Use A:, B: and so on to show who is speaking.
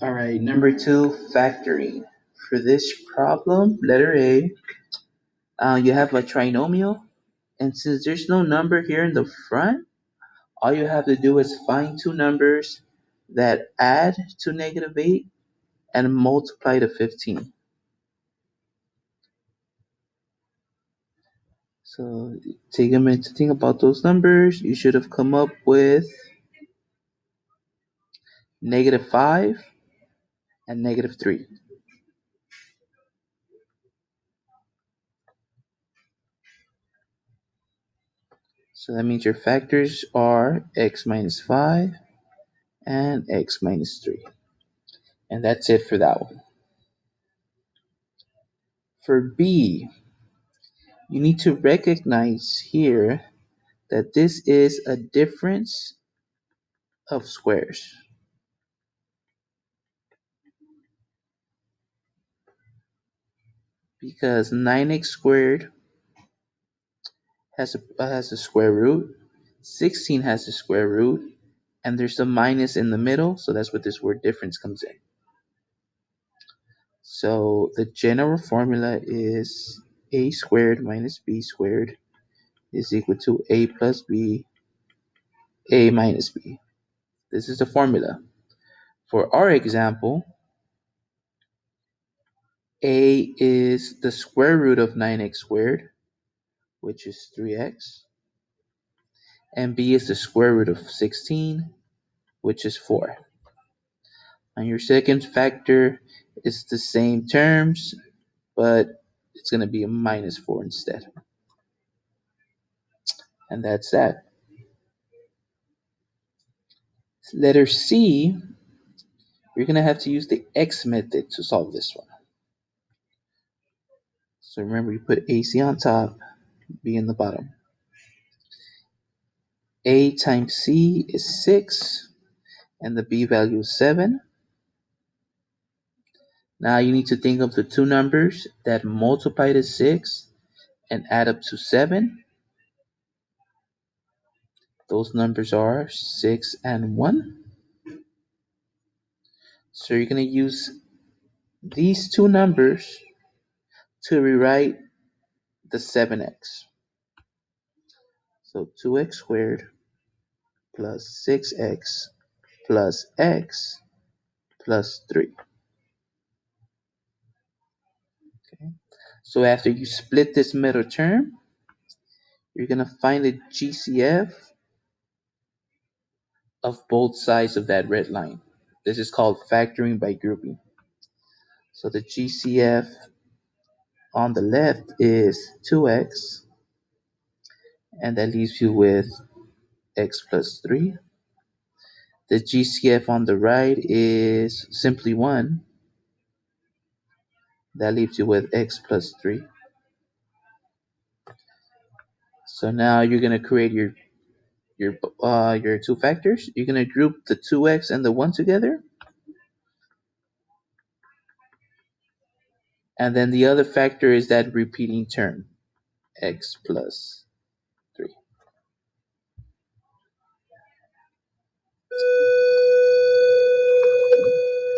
A: All right, number two, factoring. For this problem, letter A, you have a trinomial, and since there's no number here in the front, all you have to do is find two numbers that add to -8 and multiply to 15. So take a minute to think about those numbers. You should have come up with -5 and -3. So that means your factors are x minus 5 and x minus 3. And that's it for that one. For B, you need to recognize here that this is a difference of squares. Because 9x squared has a square root, 16 has a square root, and there's a minus in the middle, so that's what this word difference comes in. So the general formula is a squared minus b squared is equal to a plus b, a minus b. This is the formula. For our example, a is the square root of 9x squared, which is 3x, and b is the square root of 16, which is 4. And your second factor is the same terms, but it's going to be a minus 4 instead. And that's that. Letter C, you're going to have to use the x method to solve this one. So remember, you put AC on top, B in the bottom. A times C is 6, and the B value is 7. Now you need to think of the two numbers that multiply to 6 and add up to 7. Those numbers are 6 and 1. So you're going to use these two numbers to rewrite the 7x. So 2x squared plus 6x plus x plus 3. Okay. So after you split this middle term, you're going to find the GCF of both sides of that red line. This is called factoring by grouping. So the GCF on the left is 2x, and that leaves you with x plus 3. The GCF on the right is simply 1. That leaves you with x plus 3. So now you're going to create your two factors. You're going to group the 2x and the 1 together. And then the other factor is that repeating term, x plus